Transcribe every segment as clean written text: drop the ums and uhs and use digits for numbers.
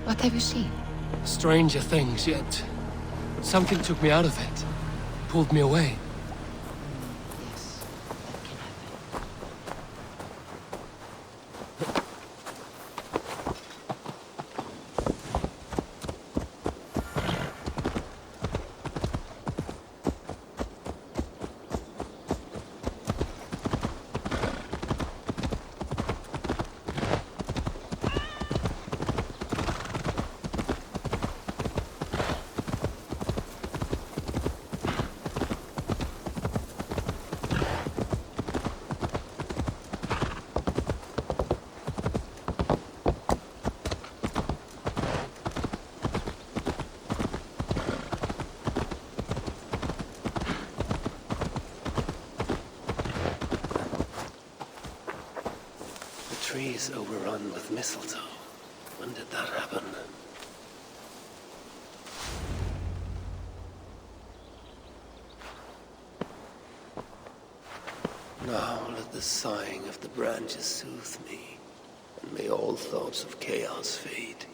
What have you seen? Stranger things, yet something took me out of it. Pulled me away. Yes, that can happen. Trees overrun with mistletoe. When did that happen? Now let the sighing of the branches soothe me, and may all thoughts of chaos fade.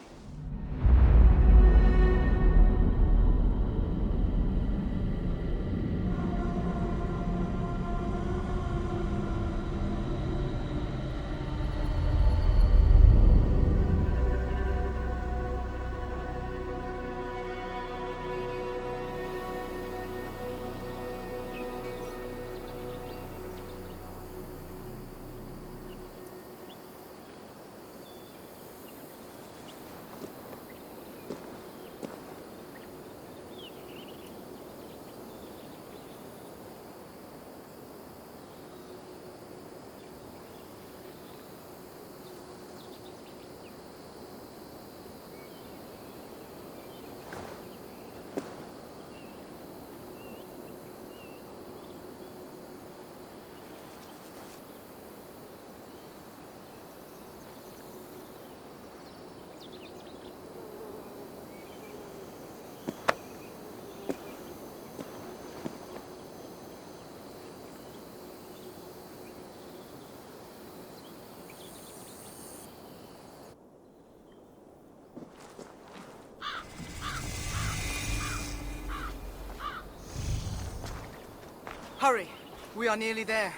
Hurry! We are nearly there.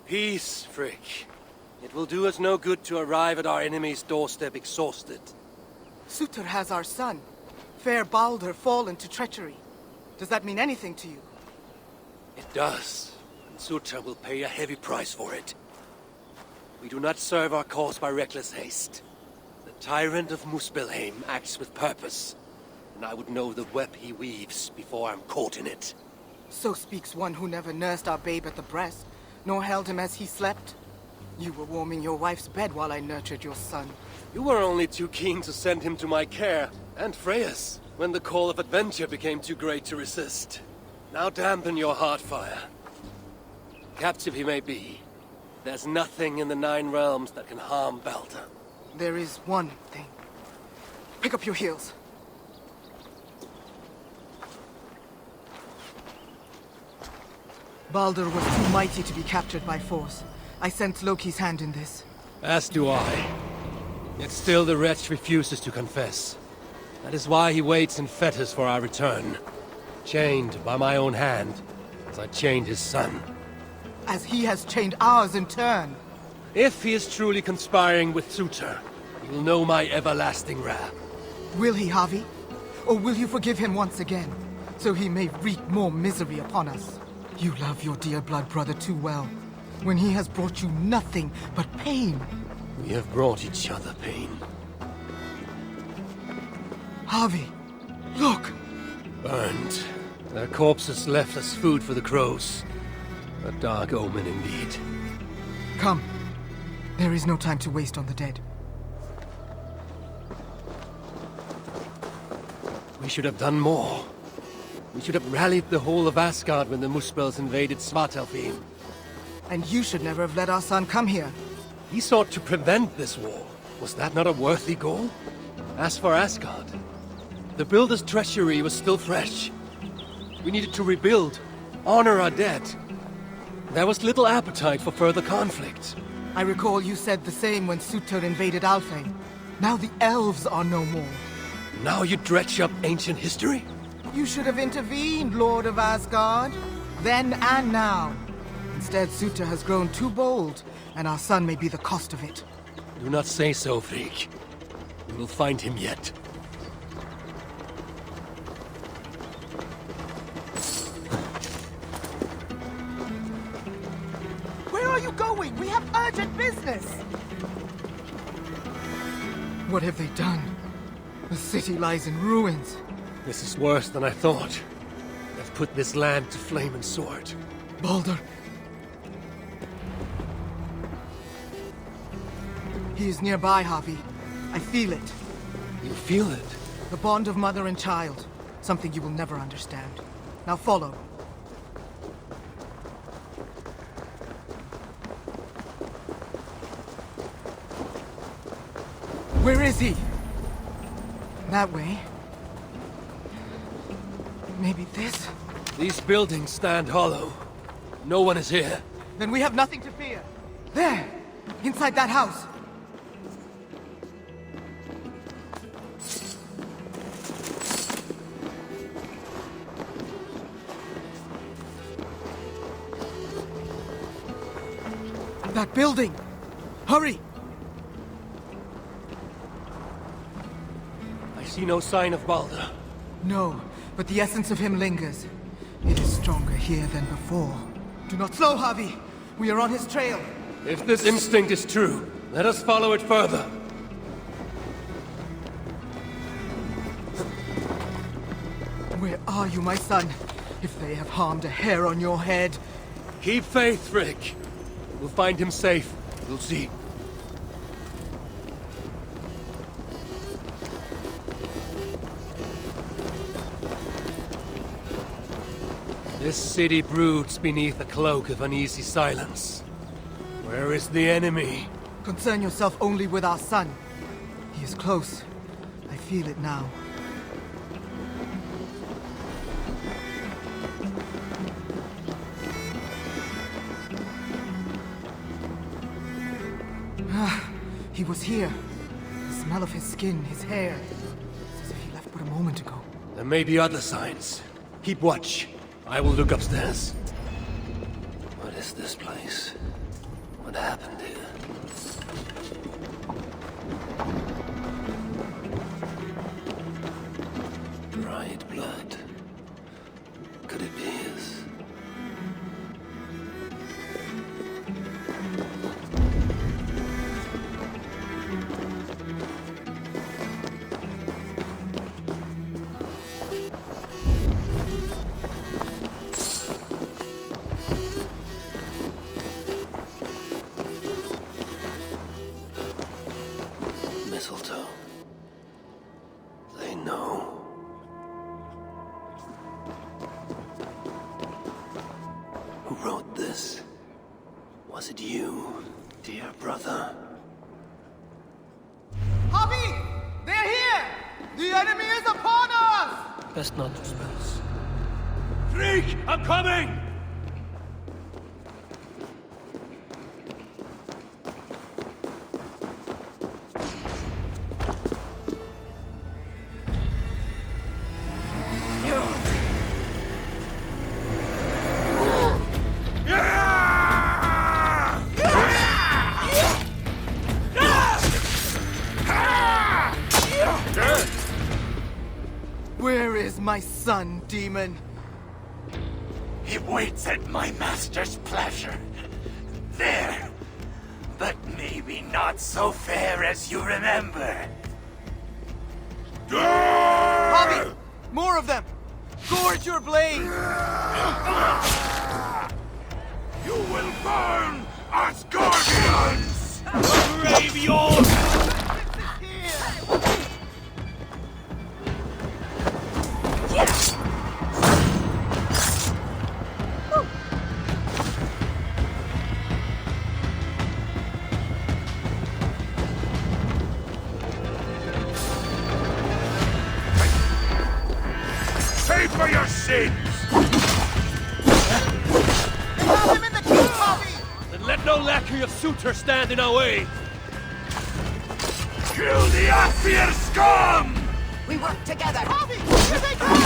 Peace, Frick. It will do us no good to arrive at our enemy's doorstep exhausted. Surtr has our son. Fair Baldr fallen to treachery. Does that mean anything to you? It does, and Surtr will pay a heavy price for it. We do not serve our cause by reckless haste. The tyrant of Muspelheim acts with purpose, and I would know the web he weaves before I'm caught in it. So speaks one who never nursed our babe at the breast, nor held him as he slept. You were warming your wife's bed while I nurtured your son. You were only too keen to send him to my care, and Freya's, when the call of adventure became too great to resist. Now dampen your heart fire. Captive he may be, there's nothing in the Nine Realms that can harm Baldr. There is one thing. Pick up your heels. Baldr was too mighty to be captured by force. I sense Loki's hand in this. As do I. Yet still the wretch refuses to confess. That is why he waits in fetters for our return. Chained by my own hand, as I chained his son. As he has chained ours in turn. If he is truly conspiring with Surtr, he will know my everlasting wrath. Will he, Harvey? Or will you forgive him once again, so he may wreak more misery upon us? You love your dear blood brother too well. when he has brought you nothing but pain? We have brought each other pain. Harvey, look! Burned. Their corpses left as food for the crows. A dark omen indeed. Come. There is no time to waste on the dead. We should have done more. We should have rallied the whole of Asgard when the Muspels invaded Svartalfheim. And you should never have let our son come here. He sought to prevent this war. Was that not a worthy goal? As for Asgard, the Builder's treachery was still fresh. We needed to rebuild, honor our dead. There was little appetite for further conflict. I recall you said the same when Surtur invaded Alfheim. Now the elves are no more. Now you dredge up ancient history? You should have intervened, Lord of Asgard. Then and now. Instead, Surtur has grown too bold, and our son may be the cost of it. Do not say so, Frigg. We will find him yet. Where are you going? We have urgent business! What have they done? The city lies in ruins. This is worse than I thought. They've put this land to flame and sword. Baldr. He is nearby, Harvey. I feel it. You feel it? The bond of mother and child. Something you will never understand. Now follow. Where is he? That way. Maybe this? These buildings stand hollow. No one is here. Then we have nothing to fear. There! Inside that house! That building! Hurry! I see no sign of Baldr. No, but the essence of him lingers. It is stronger here than before. Do not slow, Harvey! We are on his trail! If this instinct is true, let us follow it further. Where are you, my son? If they have harmed a hair on your head... Keep faith, Frigg. We'll find him safe. We'll see. This city broods beneath a cloak of uneasy silence. Where is the enemy? Concern yourself only with our son. He is close. I feel it now. He was here. The smell of his skin, his hair. It's as if he left but a moment ago. There may be other signs. Keep watch. I will look upstairs. What is this place? What happened here? Dried blood. Could it be his? Mistletoe. They know. Who wrote this? Was it you, dear brother? Harvey! They're here! The enemy is upon us! Best not to disperse. Freak! I'm coming! Where is my son, demon? He waits at my master's pleasure. not so fair as you remember. Bobby! More of them! Gorge your blade! You will burn, Asgardians! Brave yours! Pay for your sins! Have him in the queue, Bobby! Then let no lackey of Suitor stand in our way! Kill the Aesir scum! We work together. Bobby! Here they come!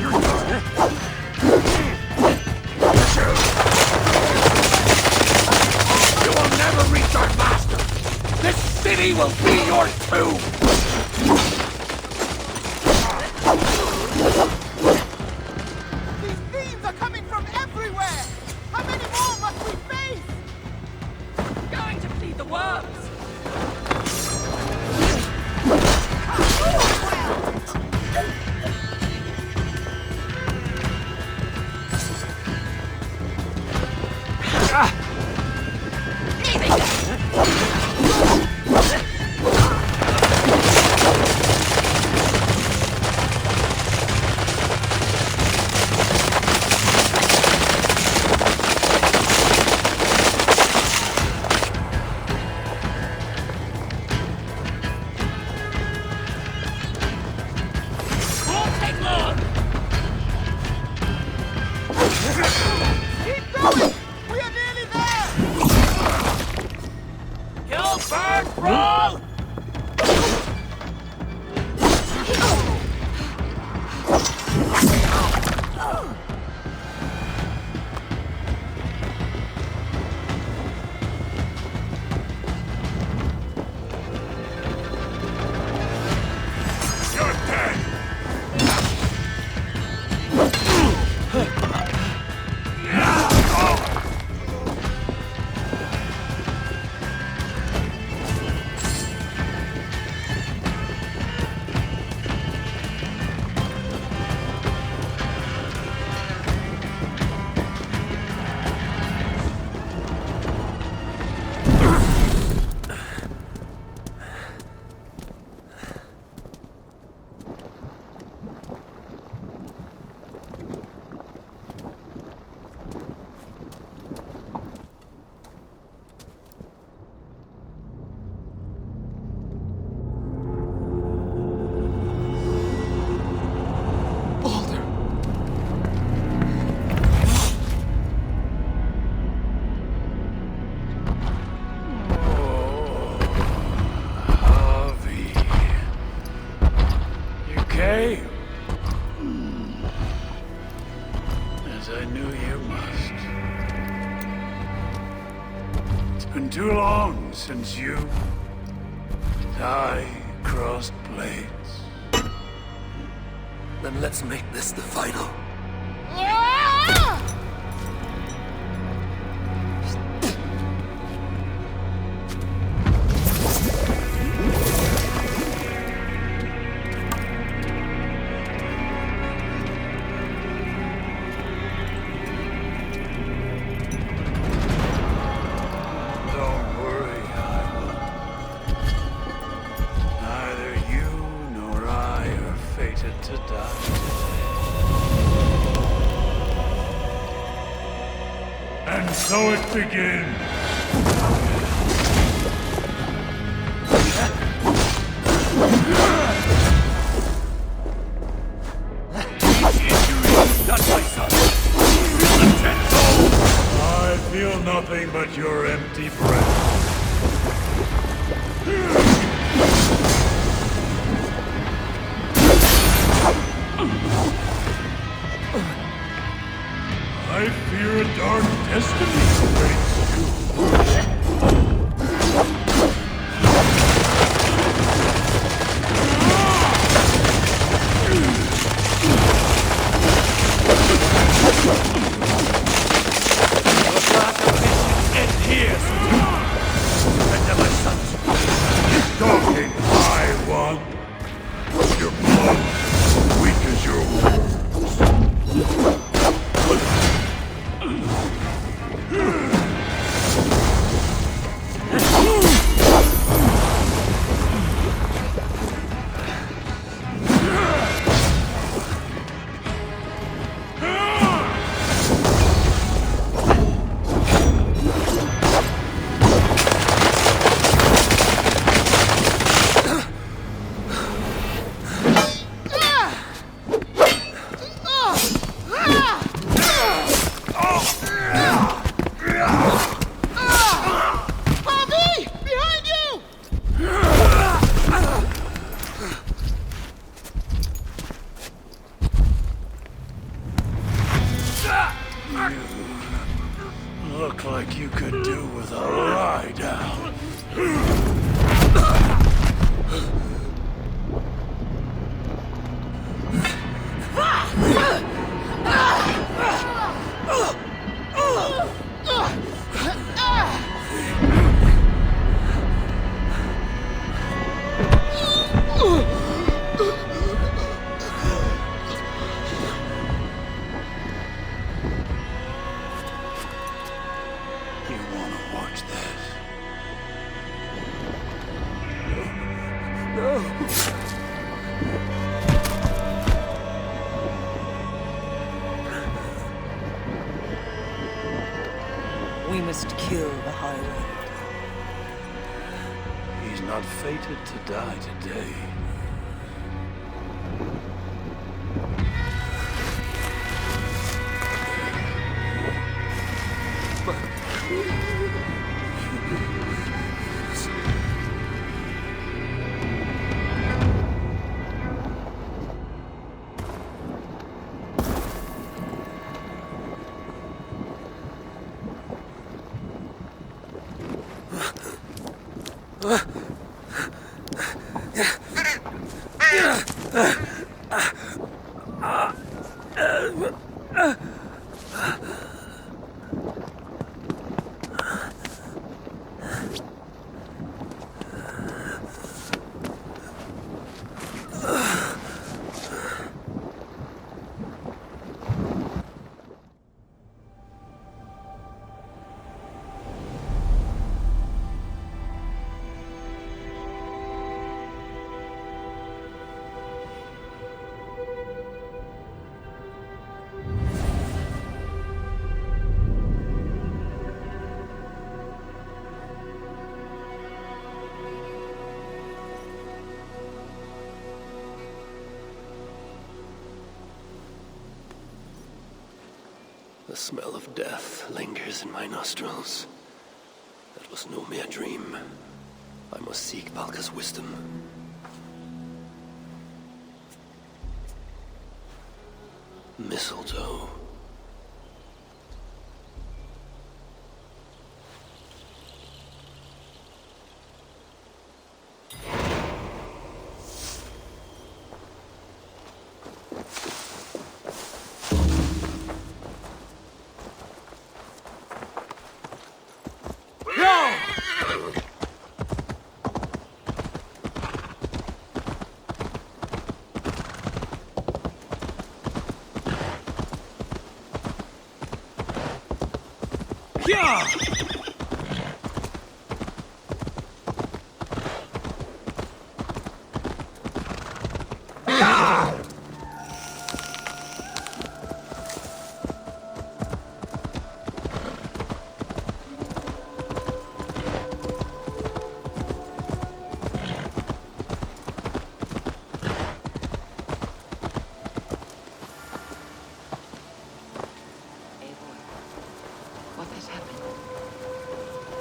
You will never reach our master! This city will be yours too! These thieves are coming from everywhere! How many more must we face? Going to feed the worms. Won't take long. Keep going! We are nearly there! Kill, burn, brawl! You're dead! Baldr! Avi. You came? As I knew you must. It's been too long since you and I crossed blades. Then let's make this the final. Don't worry, Iowa. Neither you nor I are fated to die. And so it begins. Not my son! I feel nothing but your empty breath. I fear a dark destiny awaits you. Your path of vision end here, surrender my sons. Stalking I one. Your blood weak as your wounds. Look like you could do with a lie down. You want to watch this? We must kill the highway. He's not fated to die today. The smell of death lingers in my nostrils. That was no mere dream. I must seek Valka's wisdom. Mistletoe. What has happened?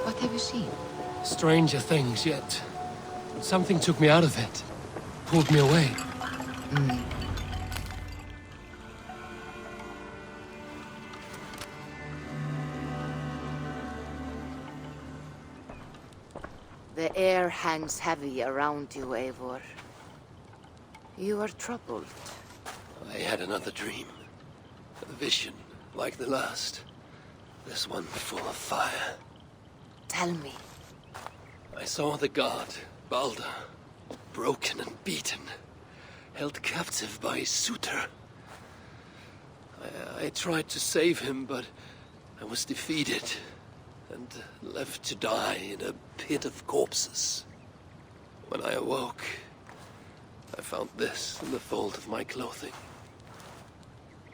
What have you seen? Stranger things yet. Something took me out of it. Pulled me away. The air hangs heavy around you, Eivor. You are troubled. I had another dream. A vision, like the last. This one full of fire. Tell me. I saw the god, Baldr, broken and beaten, held captive by his suitor. I tried to save him, but I was defeated and left to die in a pit of corpses. When I awoke, I found this in the fold of my clothing.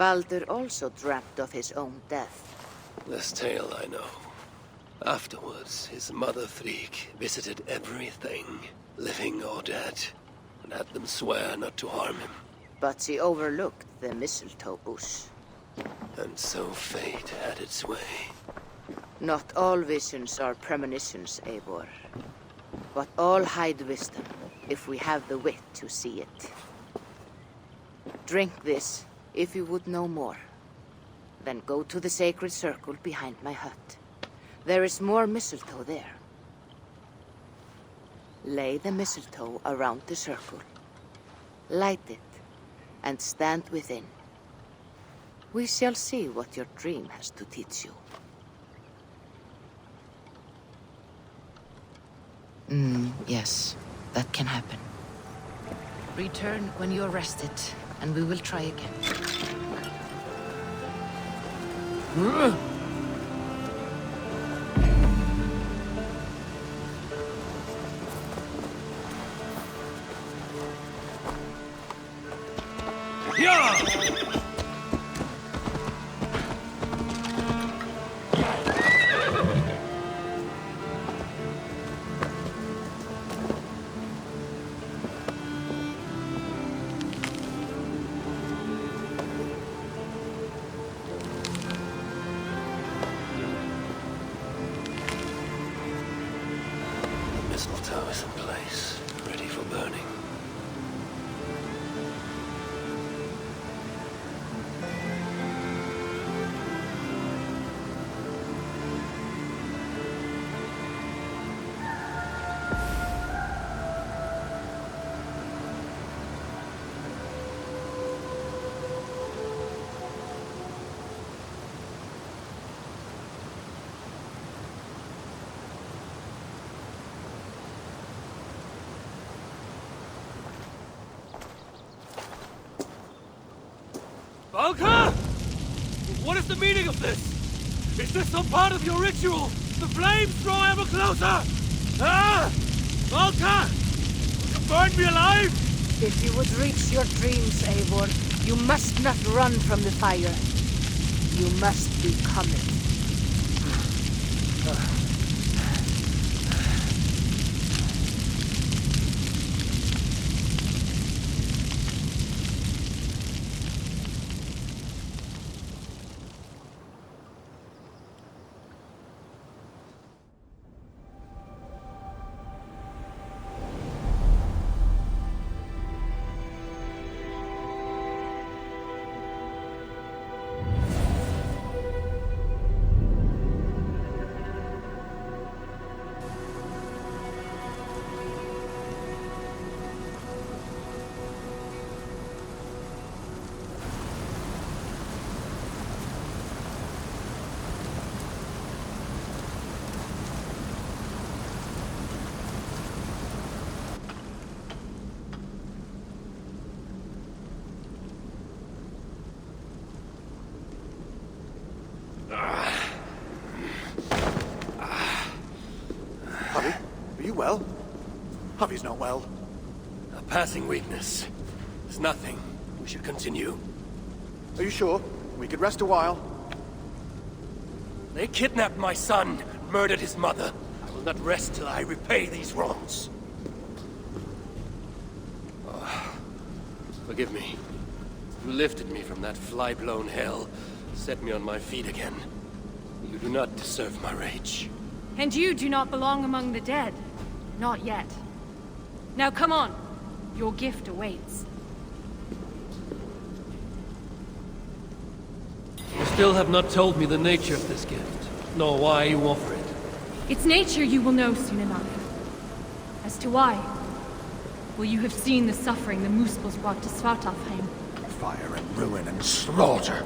Baldr also dreamt of his own death. This tale I know. Afterwards, his mother Frigg visited everything, living or dead, and had them swear not to harm him. But she overlooked the mistletoe bush. And so fate had its way. Not all visions are premonitions, Eivor. But all hide wisdom, if we have the wit to see it. Drink this, if you would know more. Then go to the sacred circle behind my hut. There is more mistletoe there. Lay the mistletoe around the circle. Light it, and stand within. We shall see what your dream has to teach you. Yes, that can happen. Return when you're rested, and we will try again. Mistletoe is in place, ready for burning. Valka! What is the meaning of this? Is this some part of your ritual? The flames draw ever closer! Ah! Valka! You burn me alive! If you would reach your dreams, Eivor, you must not run from the fire. You must become it. Harvey, are you well? Harvey's not well. A passing weakness. It's nothing. We should continue. Are you sure? We could rest a while. They kidnapped my son, murdered his mother. I will not rest till I repay these wrongs. Oh, forgive me. You lifted me from that fly-blown hell, set me on my feet again. You do not deserve my rage. And you do not belong among the dead. Not yet. Now come on. Your gift awaits. You still have not told me the nature of this gift, nor why you offer it. Its nature you will know soon enough. As to why? Well, you have seen the suffering the Muspels brought to Svartalfheim. Fire and ruin and slaughter.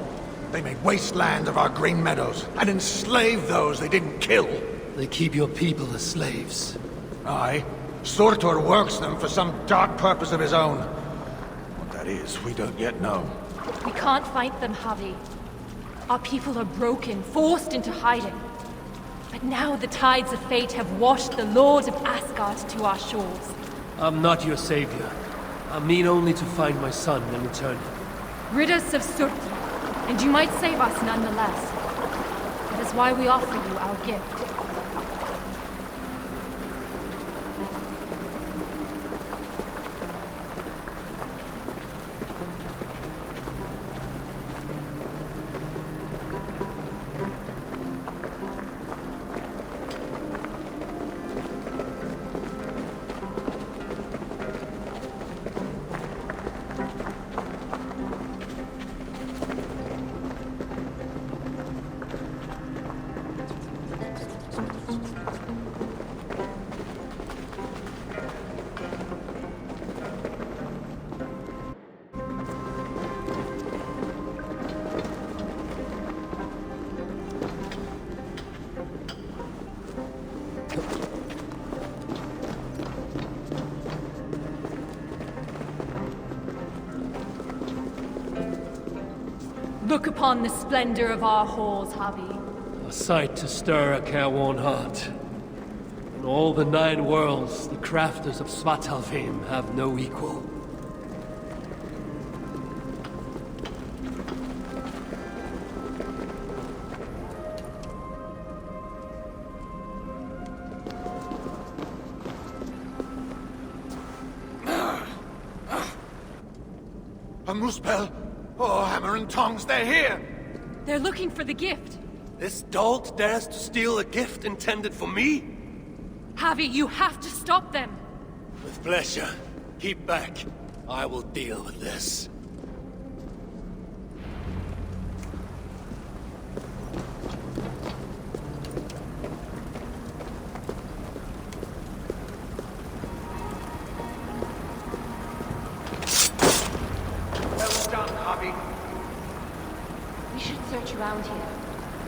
They made wasteland of our green meadows, and enslaved those they didn't kill. They keep your people as slaves. Aye. Surtur works them for some dark purpose of his own. What that is, we don't yet know. We can't fight them, Javi. Our people are broken, forced into hiding. But now the tides of fate have washed the Lord of Asgard to our shores. I'm not your savior. I mean only to find my son and return him. Rid us of Surtur, and you might save us nonetheless. That is why we offer you our gift. Look upon the splendor of our halls, Javi. A sight to stir a careworn heart. In all the 9 worlds, the crafters of Svartalfheim have no equal. A Muspel! Oh, hammer and tongs, they're here! They're looking for the gift. This dolt dares to steal a gift intended for me? Javi, you have to stop them. With pleasure. Keep back. I will deal with this. We should search around here.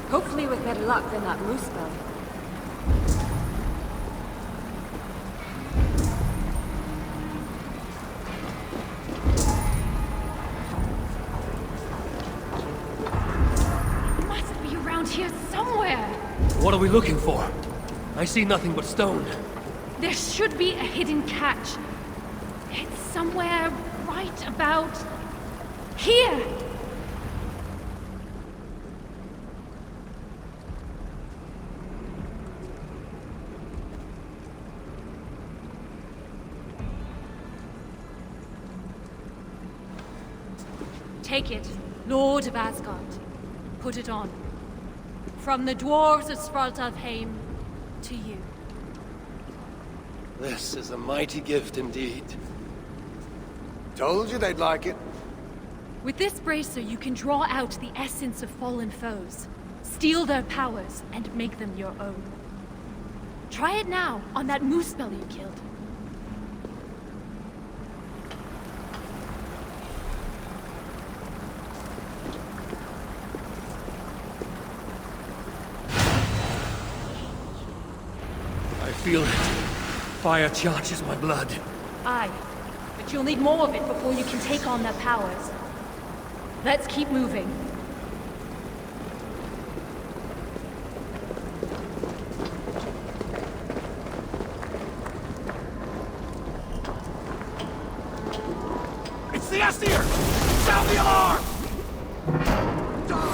Hopefully with better luck than that Muspel. It must be around here somewhere. What are we looking for? I see nothing but stone. There should be a hidden catch. It's somewhere right about here. Take it, Lord of Asgard. Put it on. From the dwarves of Svartalfheim to you. This is a mighty gift indeed. Told you they'd like it. With this bracer, you can draw out the essence of fallen foes, steal their powers, and make them your own. Try it now on that Muspel you killed. I feel it. Fire charges my blood. Aye, but you'll need more of it before you can take on their powers. Let's keep moving. It's the Aesir! Sound the alarm!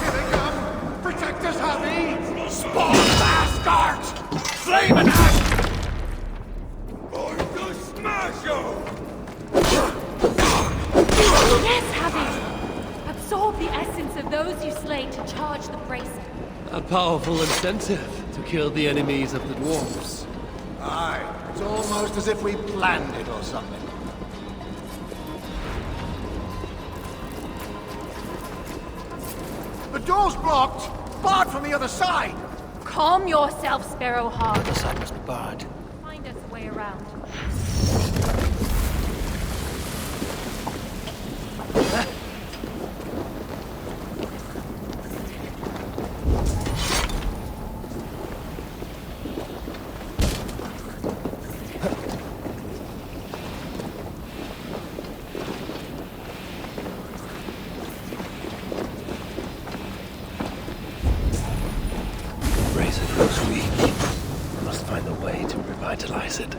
Here they come! Protect us, Javi! Spawn of Asgard! Flame and ash! Yes, Javi! Absorb the essence of those you slay to charge the bracer. A powerful incentive to kill the enemies of the dwarves. Aye, it's almost as if we planned it or something. The door's blocked! Barred from the other side! Calm yourself, Sparrowheart. The side must be barred. Find us a way around. Razor grows weak. Must find a way to revitalize it.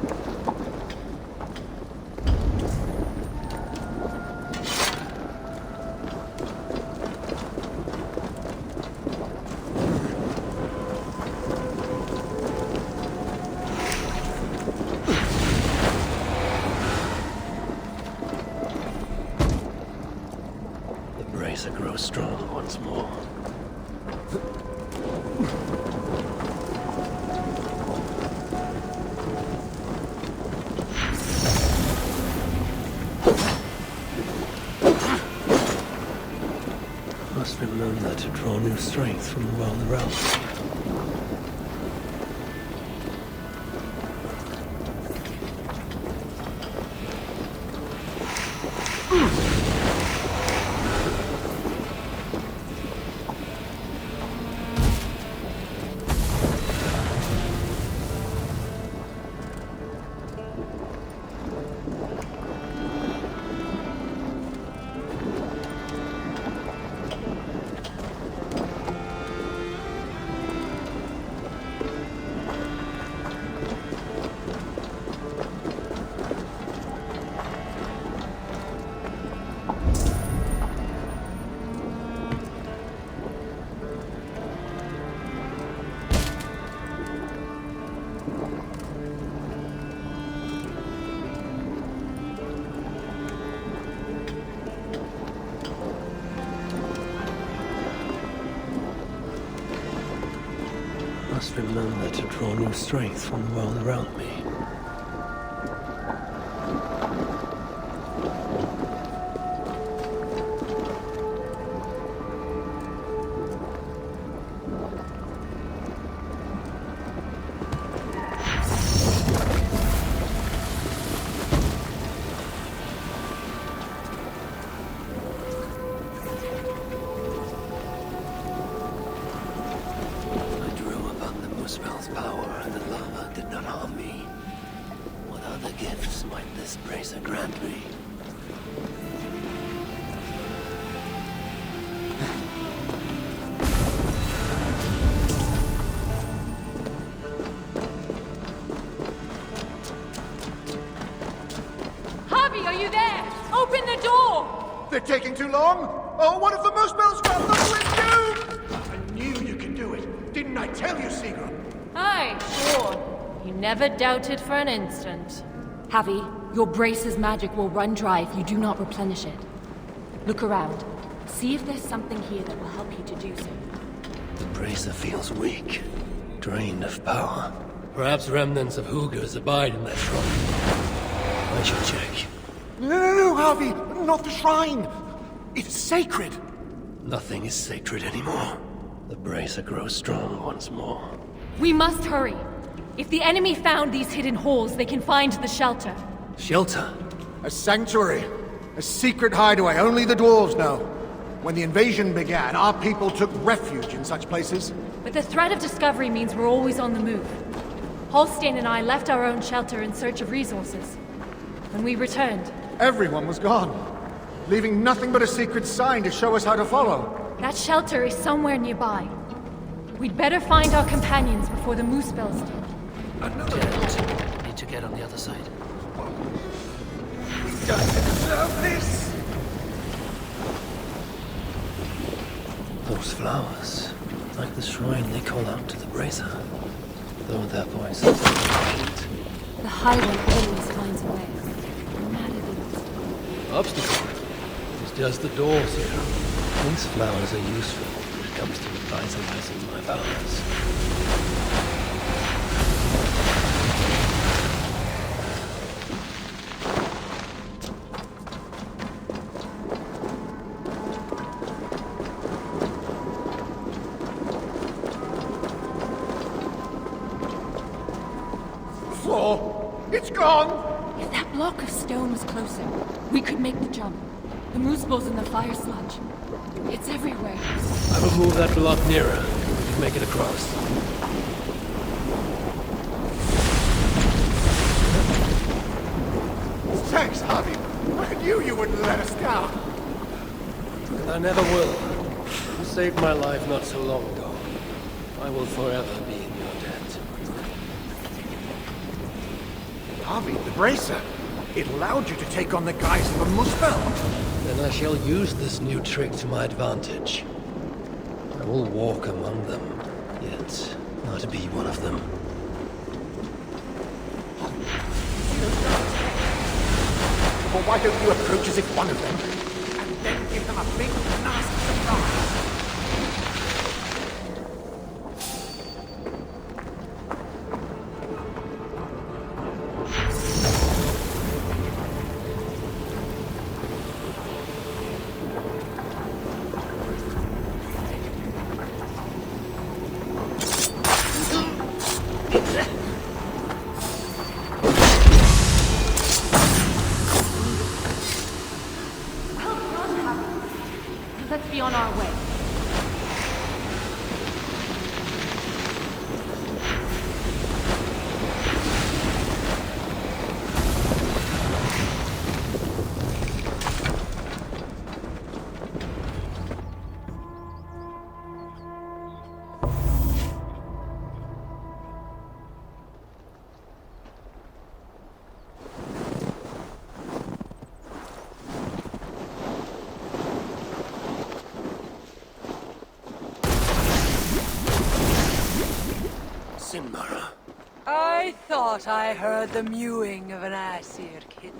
The bracer grows strong once more. Must remember to draw new strength from the world around me. Must remember to draw new strength from the world around me. Spell's power and the lava did not harm me. What other gifts might this bracer grant me? Harvey, are you there? Open the door! They're taking too long? Oh, what if the moose bells got the window? I knew you could do it. Didn't I tell you, Seagram? Aye, sure. You never doubted for an instant. Javi, your brace's magic will run dry if you do not replenish it. Look around. See if there's something here that will help you to do so. The bracer feels weak, drained of power. Perhaps remnants of Hugers abide in that shrine. I should check. No, Harvey! Not the shrine! It's sacred! Nothing is sacred anymore. The bracer grows strong once more. We must hurry. If the enemy found these hidden halls, they can find the shelter. Shelter? A sanctuary. A secret hideaway only the dwarves know. When the invasion began, our people took refuge in such places. But the threat of discovery means we're always on the move. Holstein and I left our own shelter in search of resources. When we returned, everyone was gone, leaving nothing but a secret sign to show us how to follow. That shelter is somewhere nearby. We'd better find our companions before the moose bells do. Geralt, need to get on the other side. We don't deserve this! Those flowers, like the shrine they call out to the bracer. Though their voices are faint. The highway always finds a way. No matter the obstacle. Obstacle? It's just the doors here. These flowers are useful when it comes to revitalizing my powers. It's gone! If that block of stone was closer, we could make the jump. The moose bowl's in the fire sludge. It's everywhere. I will move that block nearer. We can make it across. Thanks, Javi. I knew you wouldn't let us down. And I never will. You saved my life not so long ago. I will forever be in your debt. Javi, the bracer. It allowed you to take on the guise of a Muspel. Then I shall use this new trick to my advantage. I will walk among them, yet not be one of them. Well, why don't you approach as if one of them, and then give them a big, nasty surprise? Let's be on our way. I thought I heard the mewing of an Aesir kitten.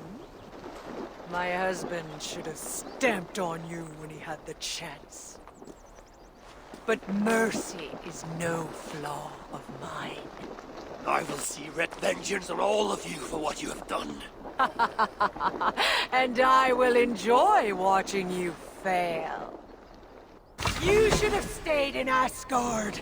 My husband should have stamped on you when he had the chance. But mercy is no flaw of mine. I will see red vengeance on all of you for what you have done. And I will enjoy watching you fail. You should have stayed in Asgard.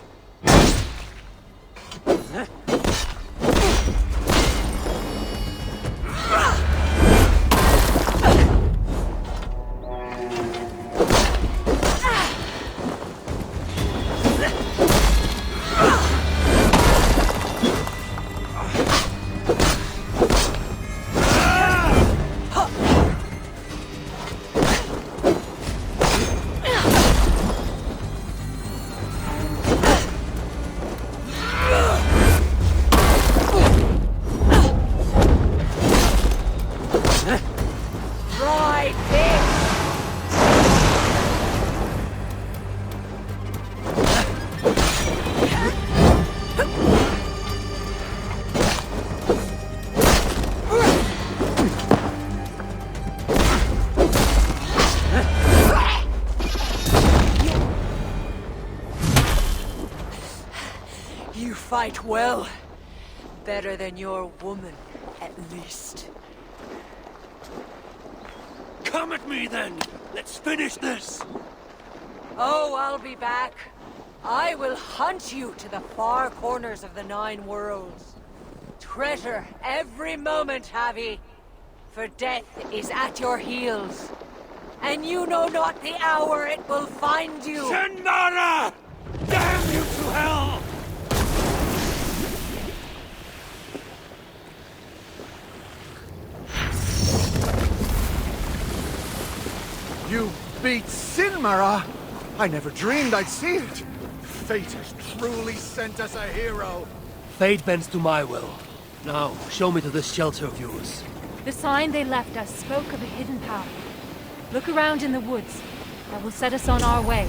You fight well. Better than your woman, at least. Come at me then! Let's finish this! Oh, I'll be back. I will hunt you to the far corners of the 9 worlds. Treasure every moment, Javi, for death is at your heels. And you know not the hour it will find you. Shenmara! Damn you to hell! You beat Sinmara! I never dreamed I'd see it! Fate has truly sent us a hero! Fate bends to my will. Now, show me to this shelter of yours. The sign they left us spoke of a hidden path. Look around in the woods. That will set us on our way.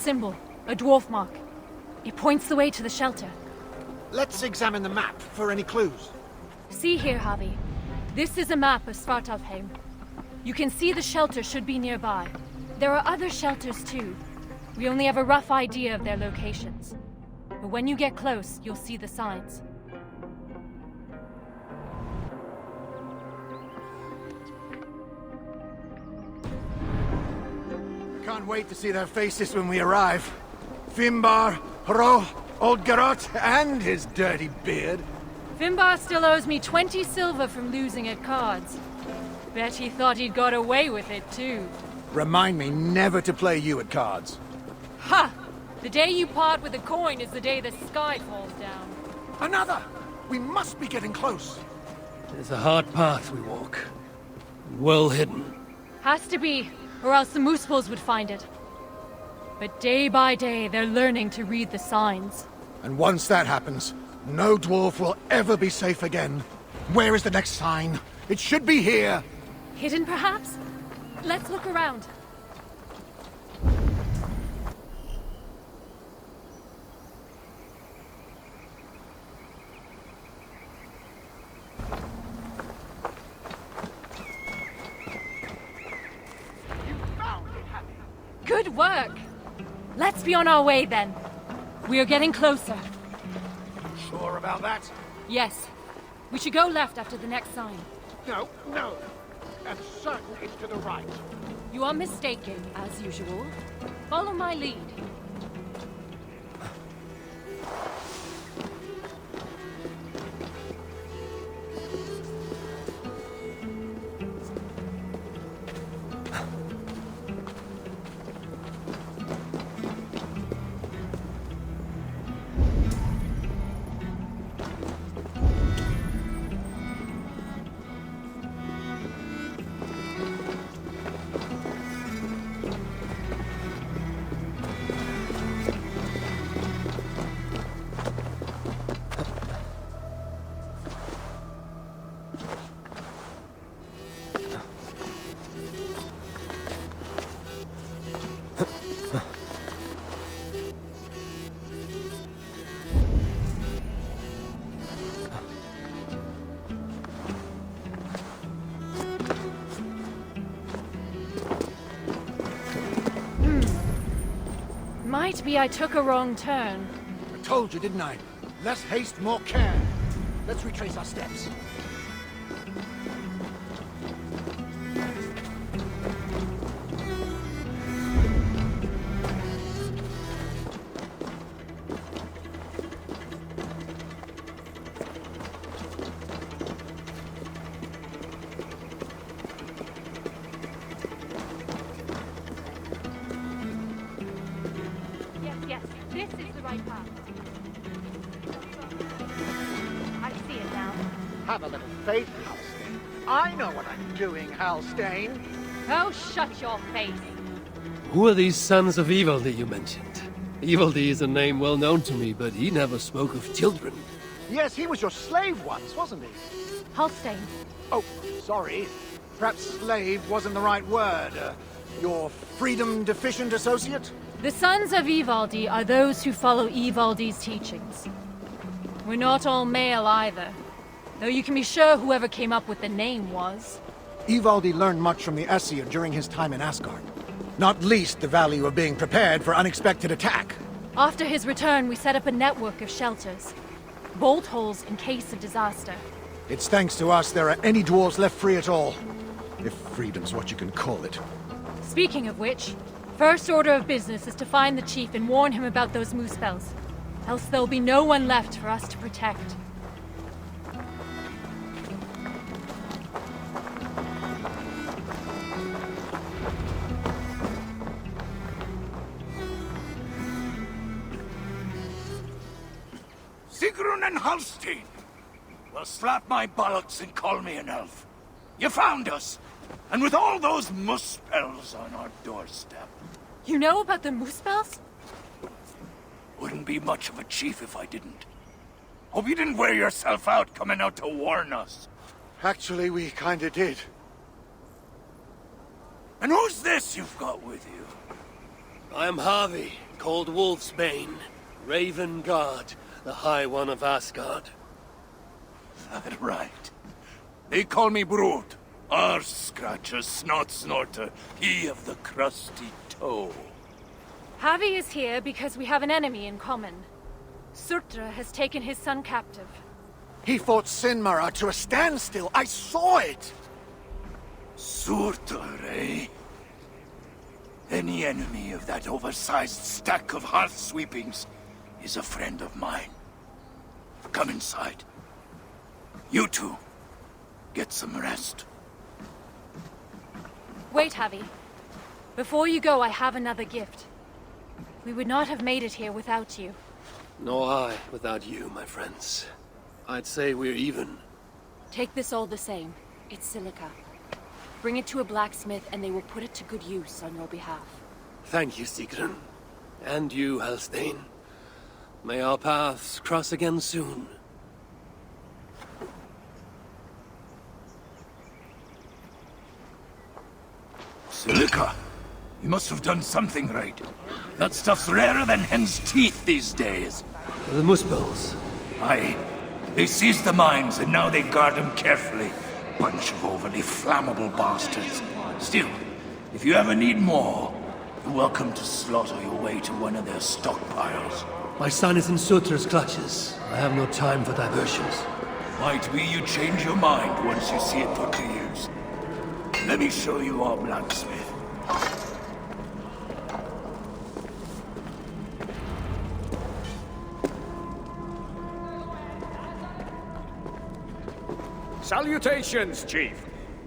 symbol, a dwarf mark. It points the way to the shelter. Let's examine the map for any clues. See here, Javi. This is a map of Svartalfheim. You can see the shelter should be nearby. There are other shelters too. We only have a rough idea of their locations. But when you get close, you'll see the signs. Can't wait to see their faces when we arrive. Finbar, Hro, old Garot, and his dirty beard. Finbar still owes me 20 silver from losing at cards. Bet he thought he'd got away with it too. Remind me never to play you at cards. Ha! The day you part with a coin is the day the sky falls down. Another! We must be getting close. It's a hard path we walk. Well hidden. Has to be, or else the Moosepals would find it. But day by day, they're learning to read the signs. And once that happens, no dwarf will ever be safe again. Where is the next sign? It should be here. Hidden, perhaps? Let's look around. Good work! Let's be on our way then. We are getting closer. Sure about that? Yes. We should go left after the next sign. No, no. I'm certain it's to the right. You are mistaken, as usual. Follow my lead. Might be I took a wrong turn. I told you, didn't I? Less haste, more care. Let's retrace our steps. Yes, this is the right path. I see it now. Have a little faith, Halstein. I know what I'm doing, Halstein. Oh, shut your face. Who are these sons of Ivaldi you mentioned? Ivaldi is a name well known to me, but he never spoke of children. Yes, he was your slave once, wasn't he? Halstein. Oh, sorry. Perhaps slave wasn't the right word. Your freedom-deficient associate? The sons of Ivaldi are those who follow Ivaldi's teachings. We're not all male either, though you can be sure whoever came up with the name was. Ivaldi learned much from the Aesir during his time in Asgard. Not least the value of being prepared for unexpected attack. After his return, we set up a network of shelters. Bolt holes in case of disaster. It's thanks to us there are any dwarves left free at all. If freedom's what you can call it. Speaking of which, first order of business is to find the chief and warn him about those moose spells. Else there'll be no one left for us to protect. Sigrun and Halstein! Well, slap my bollocks and call me an elf. You found us! And with all those moose spells on our doorstep. You know about the moose spells? Wouldn't be much of a chief if I didn't. Hope you didn't wear yourself out coming out to warn us. Actually, we kinda did. And who's this you've got with you? I am Harvey, called Wolfsbane, Raven Guard, the High One of Asgard. That right. They call me Brood. Arse Scratcher, Snot Snorter, he of the crusty toe. Harvey is here because we have an enemy in common. Surtra has taken his son captive. He fought Sinmara to a standstill. I saw it! Surtur, eh? Any enemy of that oversized stack of hearth sweepings is a friend of mine. Come inside. You two, get some rest. Wait, Harvey. Before you go, I have another gift. We would not have made it here without you. Nor I without you, my friends. I'd say we're even. Take this all the same. It's silica. Bring it to a blacksmith and they will put it to good use on your behalf. Thank you, Sigrun. And you, Halstein. May our paths cross again soon. Silica? You must have done something right. That stuff's rarer than hen's teeth these days. The Muspels. Aye. They seized the mines and now they guard them carefully. Bunch of overly flammable bastards. Still, if you ever need more, you're welcome to slaughter your way to one of their stockpiles. My son is in Sutra's clutches. I have no time for diversions. Might be you change your mind once you see it put to use. Let me show you our blacksmith. Salutations, Chief.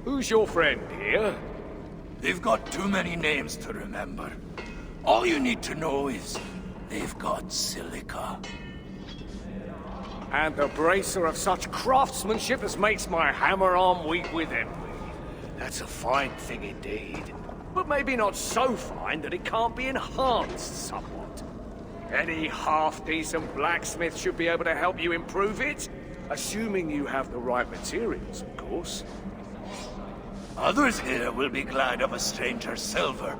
Who's your friend here? They've got too many names to remember. All you need to know is they've got silica. And the bracer of such craftsmanship as makes my hammer arm weak with envy. That's a fine thing indeed. But maybe not so fine that it can't be enhanced somewhat. Any half-decent blacksmith should be able to help you improve it. Assuming you have the right materials, of course. Others here will be glad of a stranger's silver.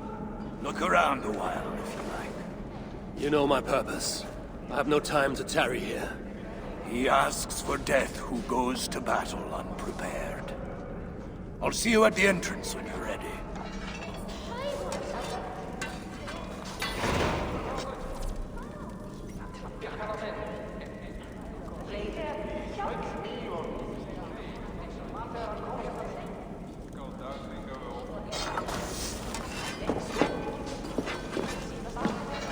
Look around a while, if you like. You know my purpose. I have no time to tarry here. He asks for death who goes to battle unprepared. I'll see you at the entrance when you're ready.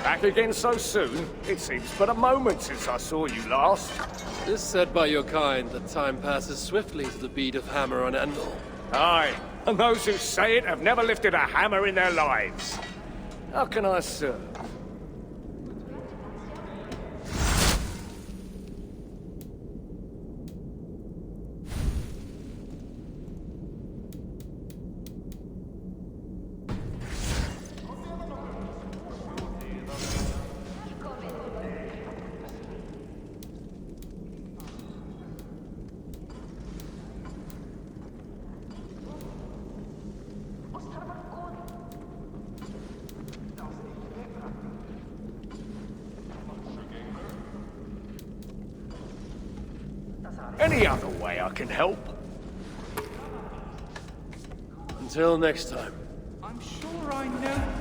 Back again so soon? It seems but a moment since I saw you last. This said by your kind that time passes swiftly to the beat of hammer on anvil. Aye, and those who say it have never lifted a hammer in their lives. How can I serve? Any other way I can help? Until next time. I'm sure I know.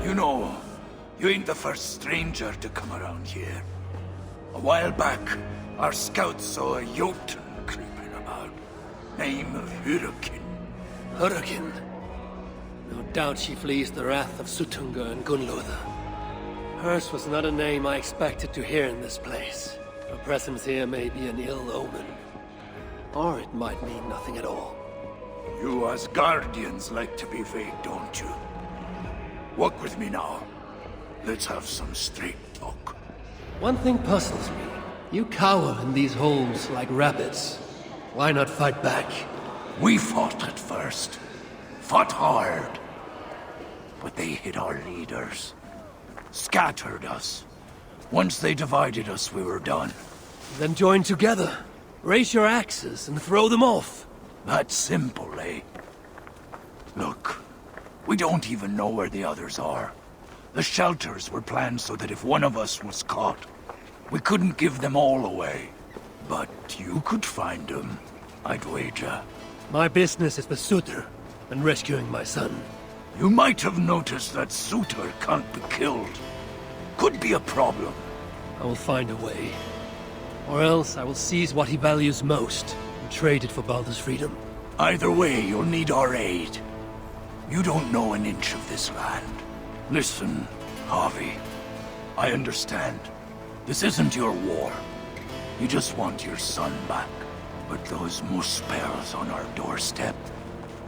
You know, you ain't the first stranger to come around here. A while back, our scouts saw a Jotun creeping about. Name of Hurricane. Hurricane? No doubt she flees the wrath of Sutunga and Gunlother. Hers was not a name I expected to hear in this place. Her presence here may be an ill omen. Or it might mean nothing at all. You as guardians like to be vague, don't you? Walk with me now. Let's have some straight talk. One thing puzzles me. You cower in these holes like rabbits. Why not fight back? We fought at first. Fought hard. But they hit our leaders. Scattered us. Once they divided us, we were done. Then join together. Raise your axes and throw them off. That's simple, eh? Look, we don't even know where the others are. The shelters were planned so that if one of us was caught, we couldn't give them all away. But you could find them, I'd wager. My business is with Sutter and rescuing my son. You might have noticed that Sutter can't be killed. Could be a problem. I will find a way. Or else I will seize what he values most and trade it for Baldr's freedom. Either way, you'll need our aid. You don't know an inch of this land. Listen, Harvey. I understand. This isn't your war. You just want your son back. But those Muspels on our doorstep,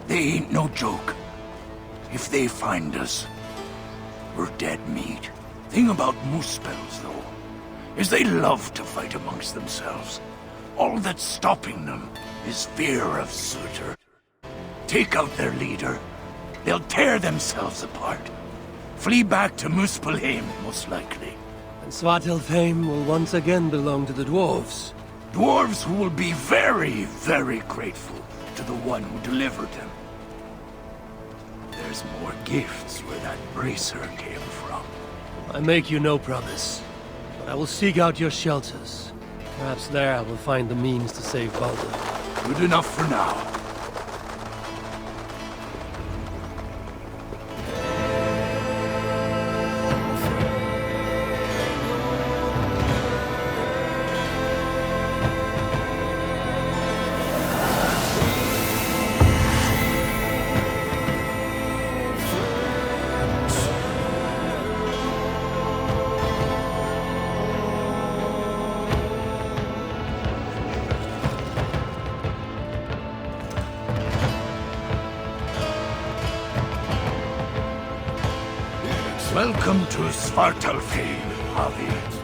they ain't no joke. If they find us, we're dead meat. Thing about Muspels, though, is they love to fight amongst themselves. All that's stopping them is fear of Sutter. Take out their leader, they'll tear themselves apart. Flee back to Muspelheim, most likely. And Svartalfheim will once again belong to the dwarves. Dwarves who will be very, very grateful to the one who delivered them. There's more gifts where that bracer came from. I make you no promise, but I will seek out your shelters. Perhaps there I will find the means to save Baldr. Good enough for now. Welcome to Svartalfheim, Harvey.